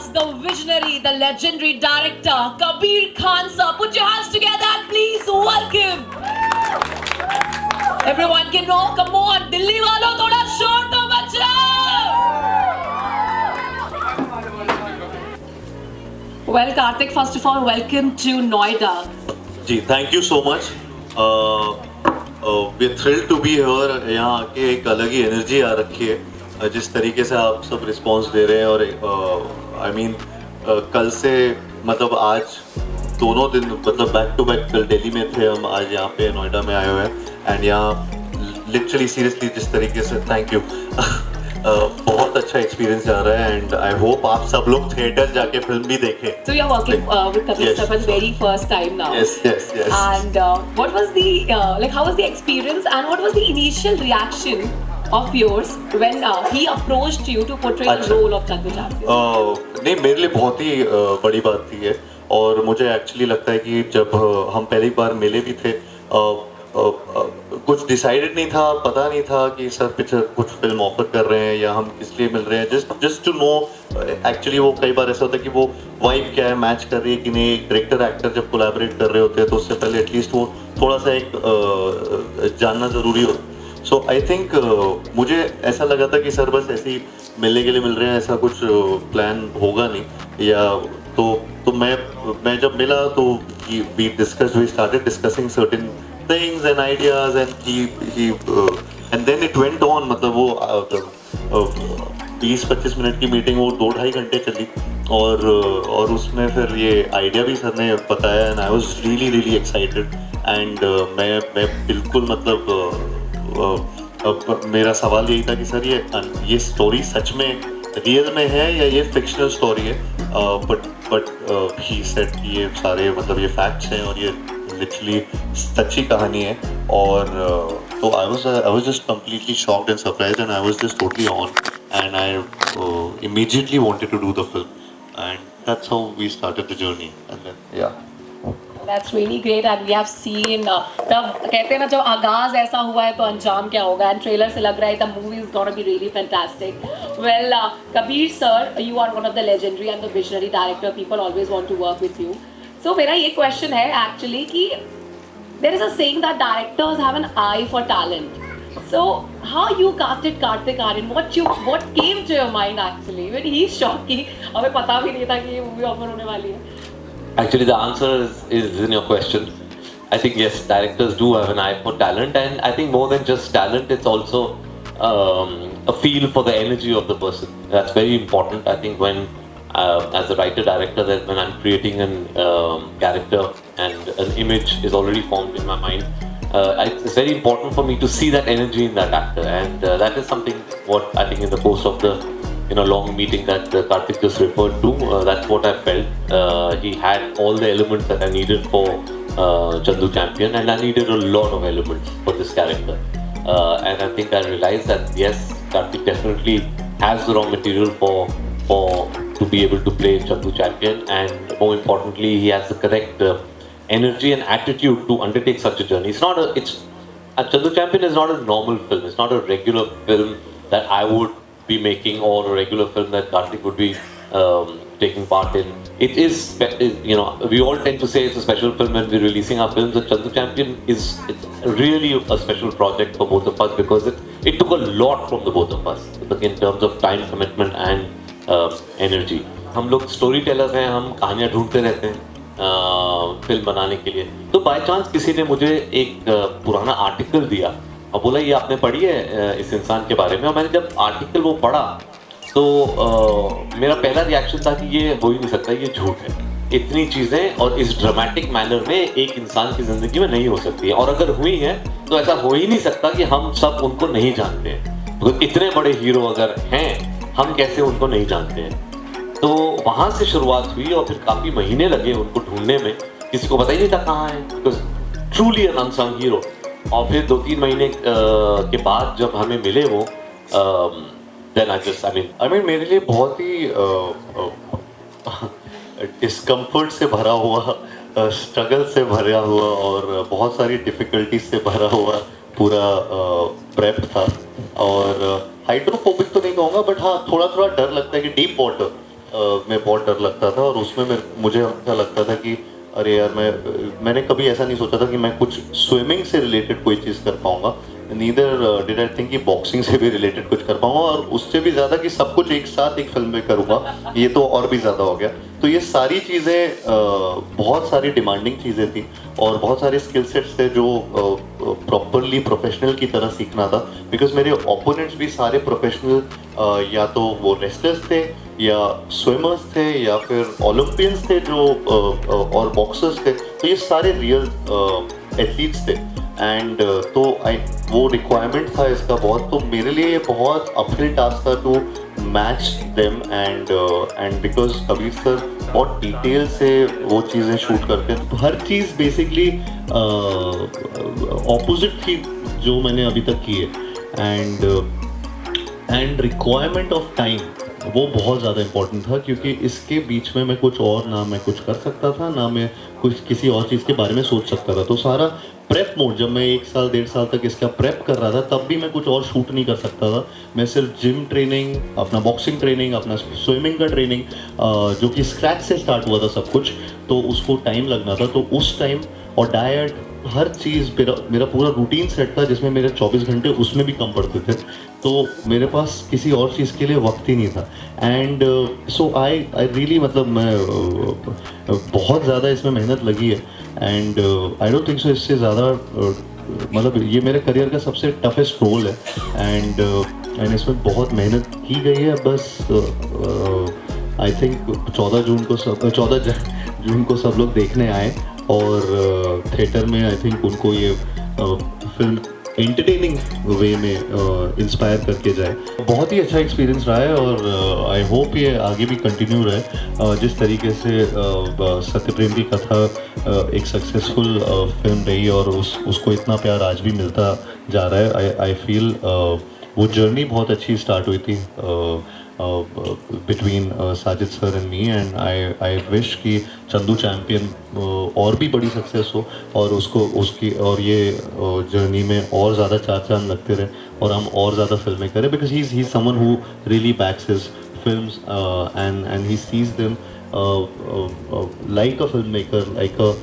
ask the visionary, the legendary director, Kabir Khan sir. Put your hands together and please welcome. Everyone can know, come on, Delhi walo, thoda short to bachao. Well, Karthik, first of all, welcome to Noida. Ji, thank you so much. We are thrilled to be here. यहाँ आके एक अलग ही energy आ रखी है जिस तरीके से आप सब रिस्पॉन्स दे रहे हैं और I mean कल से मतलब आज दोनों दिन मतलब बैक टू बैक कल दिल्ली में थे हम, आज यहाँ पे नोएडा में आए हुए हैं एंड यहाँ लिटरली सीरियसली जिस तरीके से थैंक यू बहुत अच्छा एक्सपीरियंस जा रहा है एंड आई होप आप सब लोग थिएटर जाके फिल्म भी देखें. So you are working with Kabir sir for the very first time now. Yes. And what was the how was the experience and what was the initial reaction of yours when he approached you to portray the role of Chandu Champion? नहीं, मेरे लिए बहुत ही बड़ी बात थी ये और मुझे एक्चुअली लगता है कि जब हम पहली बार मिले भी थे कुछ डिसाइडेड नहीं था, पता नहीं था कि सर पिक्चर कुछ फिल्म ऑफर कर रहे हैं या हम किस लिए मिल रहे हैं, जस्ट टू नो. एक्चुअली वो कई बार ऐसा होता है कि वो वाइब क्या है, मैच कर रही है कि नहीं. डायरेक्टर एक्टर जब कोलैबोरेट कर रहे होते हैं तो उससे पहले एटलीस्ट वो थोड़ा सा एक जानना ज़रूरी होता है. सो आई थिंक मुझे ऐसा लगा था कि सर बस ऐसे ही मिलने के लिए मिल रहे हैं, ऐसा कुछ प्लान होगा नहीं या तो मैं जब मिला तो we started discussing certain things and ideas and he and then it went on. मतलब वो 20-25 मिनट की मीटिंग वो 2-2.5 घंटे चली और उसमें फिर ये आइडिया भी सर ने बताया and I was really excited and मैं बिल्कुल मतलब मेरा सवाल यही था कि सर ये स्टोरी सच में रियल में है या ये फिक्शनल स्टोरी है. बट ही सेड कि ये सारे मतलब ये फैक्ट्स हैं और ये लिटरली सच्ची कहानी है और तो I was just completely shocked and surprised and I was just totally on and I immediately wanted to do the film and that's how we started the journey and then yeah. That's really great and we have seen तब कहते हैं ना जब आगाज ऐसा हुआ है तो अंजाम क्या होगा and trailer से लग रहा है the movie is gonna be really fantastic. Well, Kabir sir, you are one of the legendary and the visionary director. People always want to work with you. So मेरा ये question है actually कि there is a saying that directors have an eye for talent. So how you casted Karthik Aaryan? What came to your mind actually when he shot कि हमें पता भी नहीं था कि ये movie offer होने वाली है? Actually, the answer is in your question. I think yes, directors do have an eye for talent, and I think more than just talent, it's also a feel for the energy of the person. That's very important. I think when, as a writer-director, that when I'm creating an character and an image is already formed in my mind, it's very important for me to see that energy in that actor, and that is something what I think in the course of the long meeting that Karthik just referred to, that's what I felt. He had all the elements that I needed for Chandu Champion, and I needed a lot of elements for this character. And I think I realized that yes, Karthik definitely has the raw material to be able to play Chandu Champion, and more importantly, he has the correct energy and attitude to undertake such a journey. Chandu Champion is not a normal film. It's not a regular film that I would be making or a regular film that Karthik would be taking part in. It is, we all tend to say it's a special film when we're releasing our films. The Chandu Champion it's really a special project for both of us because it took a lot from the both of us in terms of time commitment and energy. हम लोग story tellers हैं, हम कहानियाँ ढूंढते रहते हैं film बनाने के लिए. तो बाय चांस किसी ने मुझे एक पुराना आर्टिकल दिया और बोला ये आपने पढ़ी है इस इंसान के बारे में, और मैंने जब आर्टिकल वो पढ़ा तो मेरा पहला रिएक्शन था कि ये हो ही नहीं सकता, ये झूठ है. इतनी चीज़ें और इस ड्रामेटिक मैनर में एक इंसान की ज़िंदगी में नहीं हो सकती है, और अगर हुई हैं तो ऐसा हो ही नहीं सकता कि हम सब उनको नहीं जानते हैं. तो इतने बड़े हीरो अगर हैं, हम कैसे उनको नहीं जानते हैं. तो वहाँ से शुरुआत हुई और फिर काफ़ी महीने लगे उनको ढूंढने में. किसी को पता ही नहीं था कहाँ है, because truly N unsung hero. और फिर 2-3 महीने के बाद जब हमें मिले वो then I mean मेरे लिए बहुत ही डिस्कम्फर्ट से भरा हुआ, स्ट्रगल से भरा हुआ और बहुत सारी डिफ़िकल्टीज से भरा हुआ पूरा प्रेप था. और हाइड्रोफोबिक तो नहीं कहूँगा, बट हाँ थोड़ा डर लगता है कि डीप वाटर में बहुत डर लगता था और उसमें मुझे ऐसा लगता था कि अरे यार मैंने कभी ऐसा नहीं सोचा था कि मैं कुछ स्विमिंग से रिलेटेड कोई चीज़ कर पाऊँगा, नीदर डिड आई थिंक कि बॉक्सिंग से भी रिलेटेड कुछ कर पाऊँगा, और उससे भी ज़्यादा कि सब कुछ एक साथ एक फिल्म में करूँगा, ये तो और भी ज़्यादा हो गया। तो ये सारी चीज़ें बहुत सारी डिमांडिंग चीज़ें थी और बहुत सारे स्किल सेट्स थे जो प्रॉपरली प्रोफेशनल की तरह सीखना था, बिकॉज मेरे ओपोनेंट्स भी सारे प्रोफेशनल या तो वो रेसलर्स थे या स्विमर्स थे या फिर ओलंपियंस थे जो और बॉक्सर्स थे, तो ये सारे रियल एथलीट्स थे। एंड तो वो रिक्वायरमेंट था इसका बहुत, तो मेरे लिए ये बहुत अपहिल टास्क था to match them and because Kabir sir बहुत डिटेल से वो चीज़ें शूट करते हैं, तो हर चीज़ बेसिकली ऑपोजिट थी जो मैंने अभी तक की है। एंड रिक्वायरमेंट ऑफ टाइम वो बहुत ज़्यादा इम्पोर्टेंट था, क्योंकि इसके बीच में मैं कुछ और ना मैं कुछ कर सकता था ना मैं कुछ किसी और चीज़ के बारे में सोच सकता था। तो सारा प्रेप मोड, जब मैं 1 साल 1.5 साल तक इसका प्रेप कर रहा था तब भी मैं कुछ और शूट नहीं कर सकता था। मैं सिर्फ जिम ट्रेनिंग, अपना बॉक्सिंग ट्रेनिंग, अपना स्विमिंग का ट्रेनिंग जो कि स्क्रैच से स्टार्ट हुआ था सब कुछ, तो उसको टाइम लगना था। तो उस टाइम और डाइट, हर चीज़ मेरा पूरा रूटीन सेट था जिसमें मेरे 24 घंटे उसमें भी कम पड़ते थे, तो मेरे पास किसी और चीज़ के लिए वक्त ही नहीं था। एंड सो आई रियली मतलब मैं बहुत ज़्यादा इसमें मेहनत लगी है। And I don't think so इससे ज़्यादा मतलब ये मेरे करियर का सबसे टफेस्ट रोल है। एंड इसमें बहुत मेहनत की गई है। बस आई थिंक 14 जून को सब लोग देखने आए और थिएटर में आई थिंक उनको ये फिल्म एंटरटेनिंग वे में इंस्पायर करके जाए। बहुत ही अच्छा एक्सपीरियंस रहा है और आई होप ये आगे भी कंटिन्यू रहे। जिस तरीके से सत्यप्रेम की कथा एक सक्सेसफुल फिल्म रही और उसको इतना प्यार आज भी मिलता जा रहा है, आई फील वो जर्नी बहुत अच्छी स्टार्ट हुई थी between Sajid sir and me. And I wish कि चंदू चैम्पियन और भी बड़ी सक्सेस हो और उसकी और ये जर्नी में और ज़्यादा चार चांद लगते रहे और हम और ज़्यादा फिल्में करें, because he is someone who really backs his films and he sees them like a filmmaker, like a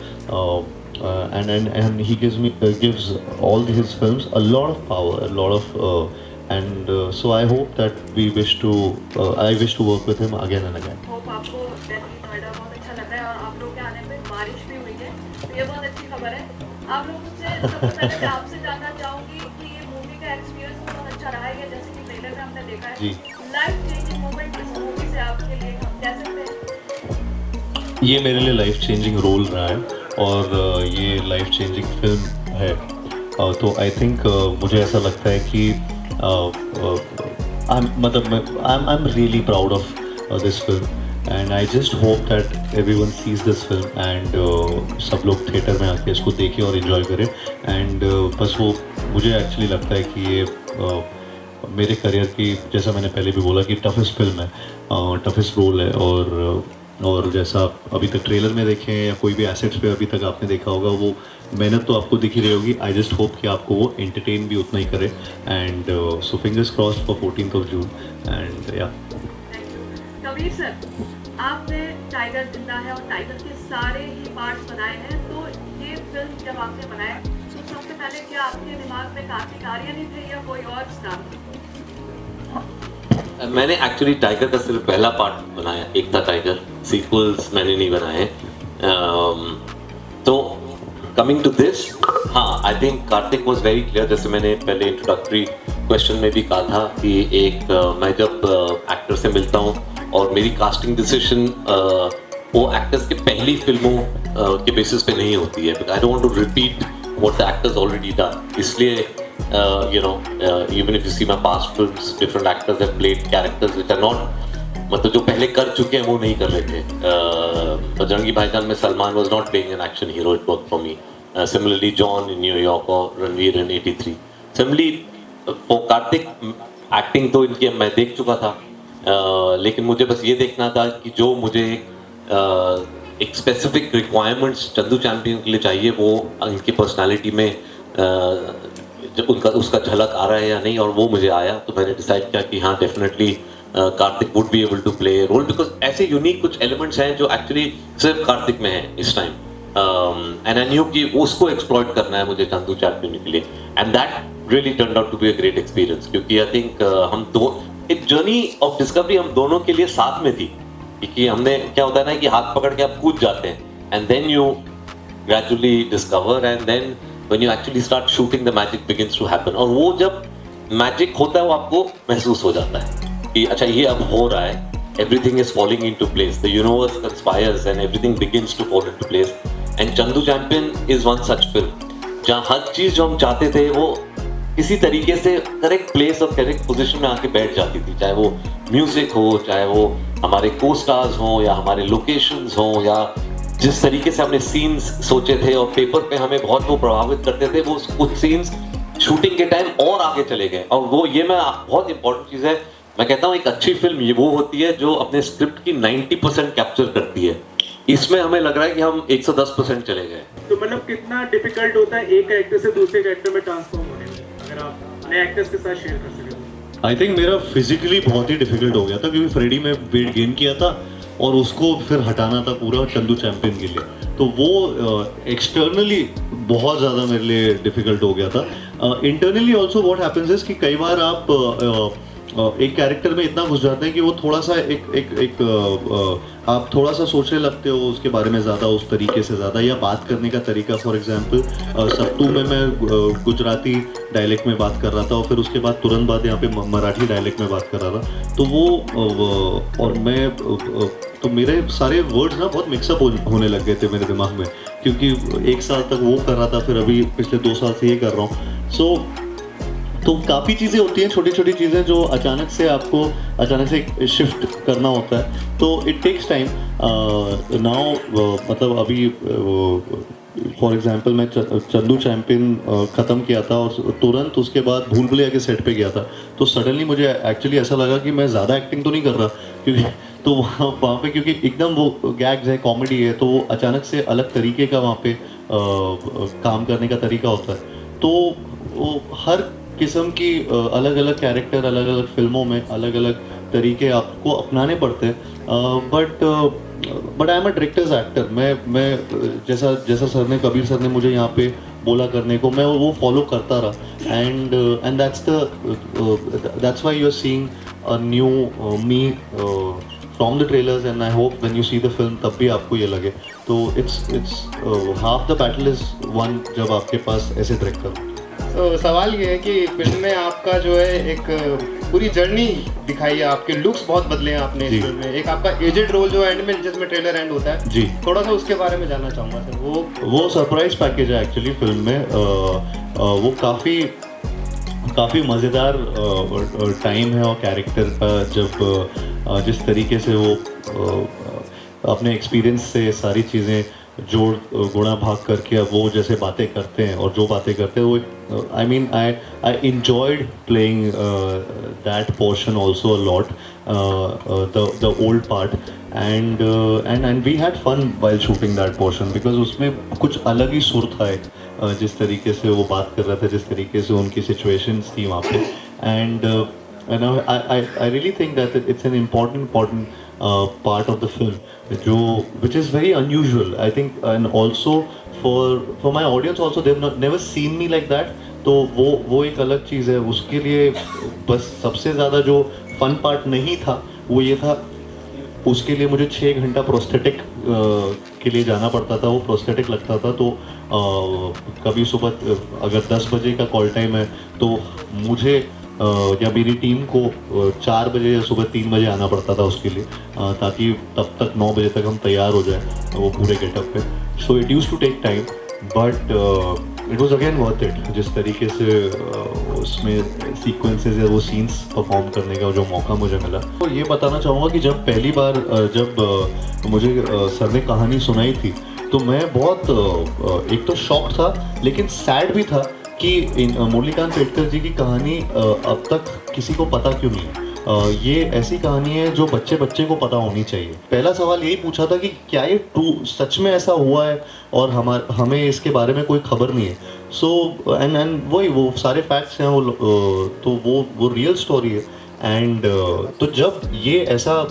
and he gives all his films a lot of power, a lot of so I hope that I wish to work with him again and again. Hope आपको दिल्ली नोएडा बहुत अच्छा लग रहा है और आप लोग के आने में बारिश भी हुई है, तो ये बहुत अच्छी खबर है। आप लोगों से सबसे पहले मैं आपसे जानना चाहूँगी कि ये मूवी का एक्सपीरियंस बहुत अच्छा रहा है, जैसे कि ट्रेलर में हमने देखा है, लाइफ चेंजिंग मोमेंट इस मूवी से आपके लिए हम कह सकते हैं? ये मेरे लिए लाइफ चेंजिंग रोल रहा है और ये लाइफ चेंजिंग फिल्म है। तो आई थिंक मुझे ऐसा लगता है कि I am really proud of this film and I just hope that everyone sees this film and सब लोग थिएटर में आके इसको देखें और इन्जॉय करें। एंड बस वो मुझे एक्चुअली लगता है कि ये मेरे करियर की, जैसा मैंने पहले भी बोला कि टफेस्ट फिल्म है, टफेस्ट रोल है। और जैसा अभी तक ट्रेलर में देखे हैं या कोई भी एसेट्स पे अभी तक आपने देखा होगा, वो मेहनत तो आपको दिख ही रही होगी। आई जस्ट होप कि आपको वो एंटरटेन भी उतना ही करे। And so fingers crossed for 14th June and या। कबीर सर, आपने टाइगर जिंदा है और टाइगर के सारे ही पार्ट्स बनाए हैं, तो ये फिल्म जब आपने बनाया तो सबसे पहले क्या आपके दिमाग में कार्तिक आर्यन ही थे या कोई और स्टार? मैंने एक्चुअली टाइगर का सिर्फ पहला पार्ट बनाया, एक था टाइगर, सीक्वल्स मैंने नहीं बनाए। तो कमिंग टू दिस, हाँ, I think Kartik was very clear. जैसे मैंने पहले इंट्रोडक्टरी क्वेश्चन में भी कहा था कि मैं जब एक्टर से मिलता हूँ और मेरी कास्टिंग डिसीजन वो एक्टर्स के पहली फिल्मों के बेसिस पे नहीं होती है, I don't want to repeat what the actors already done. इसलिए even if you see my past films, different actors have played characters which are not, मतलब जो पहले कर चुके हैं वो नहीं कर रहे थे। बजरंगी भाईजान में Salman was not playing an action hero, it worked for me. Similarly John in New York और Ranveer in 83. Similarly for Kartik, acting तो इनकी मैं देख चुका था, लेकिन मुझे बस ये देखना था कि जो मुझे एक स्पेसिफिक रिक्वायरमेंट्स चंदू चैम्पियन के लिए चाहिए वो इनकी पर्सनालिटी में जब उसका झलक आ रहा है या नहीं, और वो मुझे आया। तो मैंने डिसाइड किया कि हाँ, definitely Kartik would be able to play role, because ऐसे यूनिक कुछ एलिमेंट्स हैं जो एक्चुअली सिर्फ कार्तिक में है इस टाइम, एंड आई न्यू कि उसको एक्सप्लॉइट करना है मुझे चंदू चैंपियन के लिए, and that really turned out to be a great experience, क्योंकि आई थिंक हम दो एक जर्नी ऑफ डिस्कवरी हम दोनों के लिए साथ में थी, क्योंकि हमने क्या होता है ना कि हाथ पकड़ के आप कूद जाते हैं and then you gradually discover and then when you actually start shooting the magic begins to happen, और वो जब मैजिक होता है वो आपको महसूस हो जाता है कि अच्छा ये अब हो रहा है, everything is falling into place, the universe conspires and everything begins to fall into place, and Chandu Champion is one such film जहाँ हर चीज़ जो हम चाहते थे वो किसी तरीके से करेक्ट प्लेस और करेक्ट पोजीशन में आके बैठ जाती थी, चाहे वो म्यूजिक हो, चाहे वो हमारे को स्टार्स हों या हमारे लोकेशंस हों, या जिस तरीके से हमने सीन्स सोचे थे और पेपर पे हमें बहुत वो प्रभावित करते थे, वो कुछ सीन्स शूटिंग के टाइम और आगे चले गए, और वो ये मैं बहुत इंपॉर्टेंट चीज़ है, मैं कहता हूँ एक अच्छी फिल्म ये वो होती है जो अपने स्क्रिप्ट की 90% कैप्चर करती है, इसमें हमें लग रहा है कि हम 110% चले गए। तो मतलब कितना डिफिकल्ट होता है एक कैरेक्टर से दूसरे कैरेक्टर में ट्रांसफॉर्म होने में, अगर आप नए एक्टर्स के साथ शेयर कर सकें? आई थिंक मेरा फिजिकली बहुत ही डिफिकल्ट हो गया था, क्योंकि फ्रेडी में वेट गेन किया था और उसको फिर हटाना था पूरा चंदू चैंपियन के लिए, तो वो एक्सटर्नली बहुत ज़्यादा मेरे लिए डिफिकल्ट हो गया था। Internally also what happens is कि कई बार आप एक कैरेक्टर में इतना घुस जाते हैं कि वो थोड़ा सा आप थोड़ा सा सोचने लगते हो उसके बारे में ज़्यादा, उस तरीके से ज़्यादा, या बात करने का तरीका। फॉर एग्जांपल सत्तू में मैं गुजराती डायलेक्ट में बात कर रहा था और फिर उसके बाद तुरंत बाद यहाँ पे मराठी डायलेक्ट में बात कर रहा था, तो वो और मैं तो मेरे सारे वर्ड्स ना बहुत मिक्सअप होने लग गए थे मेरे दिमाग में, क्योंकि एक साल तक वो कर रहा था, फिर अभी पिछले 2 साल से ये कर रहा हूँ। तो काफ़ी चीज़ें होती हैं, छोटी छोटी चीज़ें जो अचानक से शिफ्ट करना होता है, तो इट टेक्स टाइम। नाउ मतलब अभी फॉर एग्जांपल मैं चंदू चैंपियन ख़त्म किया था और तुरंत उसके बाद भूल भुलैया के सेट पे गया था, तो सडनली मुझे एक्चुअली ऐसा लगा कि मैं ज़्यादा एक्टिंग तो नहीं कर रहा, क्योंकि तो वहाँ पे क्योंकि एकदम वो गैग्स है, कॉमेडी है, तो वो अचानक से अलग तरीके का वहाँ पे काम करने का तरीका होता है। तो वो हर किस्म की अलग अलग कैरेक्टर, अलग अलग फिल्मों में अलग अलग तरीके आपको अपनाने पड़ते हैं, but I am a directors actor. मैं जैसा सर ने, कबीर सर ने मुझे यहाँ पे बोला करने को, मैं वो फॉलो करता रहा, and that's why you are seeing a new me from the trailers, and I hope when you see the film तब भी आपको ये लगे। तो it's half the battle is won जब आपके पास ऐसे डायरेक्टर। तो सवाल ये है कि फिल्म में आपका जो है एक पूरी जर्नी दिखाई है, आपके लुक्स बहुत बदले हैं आपने इस फिल्म में, एक आपका एजेड रोल जो एंड में जिसमें ट्रेलर एंड होता है जी, थोड़ा सा उसके बारे में जानना चाहूँगा सर। वो सरप्राइज पैकेज है एक्चुअली फिल्म में। वो काफ़ी मज़ेदार टाइम है, और कैरेक्टर का जब जिस तरीके से वो अपने एक्सपीरियंस से सारी चीज़ें जोड़ गुणा भाग करके अब वो जैसे बातें करते हैं और जो बातें करते हैं वो, I mean I enjoyed playing that portion also a lot, the old part, and we had fun while shooting that portion, because उसमें कुछ अलग ही सुर था एक, जिस तरीके से वो बात कर रहा था, जिस तरीके से उनकी situations थी वहाँ पे, and I really think that it's an important part of the film, which is very unusual, I think, and also for my audience also, they've never seen me like that, तो वो एक अलग चीज़ है। उसके लिए बस सबसे ज़्यादा जो फन पार्ट नहीं था वो ये था, उसके लिए मुझे 6 घंटा प्रोस्थेटिक के लिए जाना पड़ता था, वो प्रोस्थेटिक लगता था, तो कभी सुबह अगर 10 बजे का कॉल टाइम है तो मुझे या मेरी टीम को 4 बजे या सुबह 3 बजे आना पड़ता था उसके लिए, ताकि तब तक 9 बजे तक हम तैयार हो जाए वो पूरे गेटअप पे। So it use to take time, but it was again worth it, जिस तरीके से उसमें सीक्वेंसेस या वो सीन्स परफॉर्म करने का जो मौका मुझे मिला। तो ये बताना चाहूँगा कि जब पहली बार जब मुझे सर ने कहानी सुनाई थी, तो मैं बहुत एक तो शॉक था, लेकिन सैड भी था कि मुरलीकांत पेटकर जी की कहानी अब तक किसी को पता क्यों नहीं है। ये ऐसी कहानी है जो बच्चे को पता होनी चाहिए। पहला सवाल यही पूछा था कि क्या ये सच में ऐसा हुआ है और हमें इसके बारे में कोई खबर नहीं है। सो एंड वो सारे फैक्ट्स हैं, तो वो रियल स्टोरी है, एंड तो जब ये ऐसा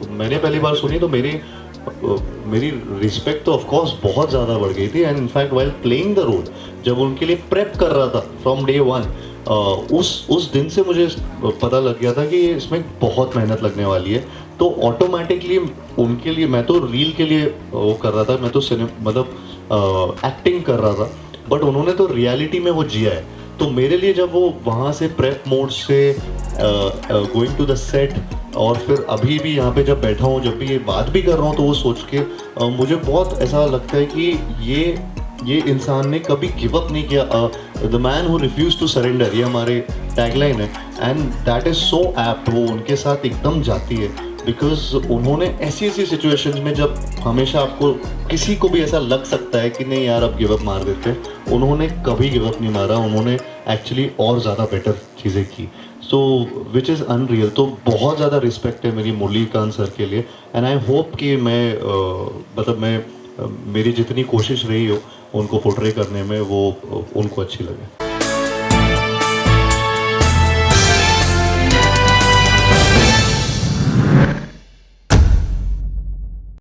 मैंने पहली बार सुनी तो मेरी रिस्पेक्ट तो ऑफकोर्स बहुत ज़्यादा बढ़ गई थी. And in fact while playing the role, जब उनके लिए प्रेप कर रहा था फ्रॉम डे वन, उस दिन से मुझे पता लग गया था कि इसमें बहुत मेहनत लगने वाली है. तो ऑटोमेटिकली उनके लिए मैं तो रील के लिए वो कर रहा था, मैं तो मतलब एक्टिंग कर रहा था, बट उन्होंने तो रियलिटी में वो जिया है. तो मेरे लिए जब वो वहाँ से प्रेप मोड से गोइंग टू द सेट और फिर अभी भी यहाँ पे जब बैठा हूँ, जब भी ये बात भी कर रहा हूँ, तो वो सोच के मुझे बहुत ऐसा लगता है कि ये इंसान ने कभी गिव अप नहीं किया. The man who refuse to surrender, ये हमारे टैगलाइन है, and that is so apt. वो उनके साथ एकदम जाती है, बिकॉज उन्होंने ऐसी सिचुएशंस में जब हमेशा आपको किसी को भी ऐसा लग सकता है कि नहीं यार अब गिव अप मार देते, उन्होंने कभी गिव अप नहीं मारा. उन्होंने एक्चुअली और ज़्यादा बेटर चीज़ें की. सो विच इज़ अनरियल. तो बहुत ज़्यादा रिस्पेक्ट है मेरी मुरलीकांत सर के लिए. एंड आई होप कि मैं मेरी जितनी कोशिश रही हो उनको पोर्ट्रे करने में वो उनको अच्छी लगे.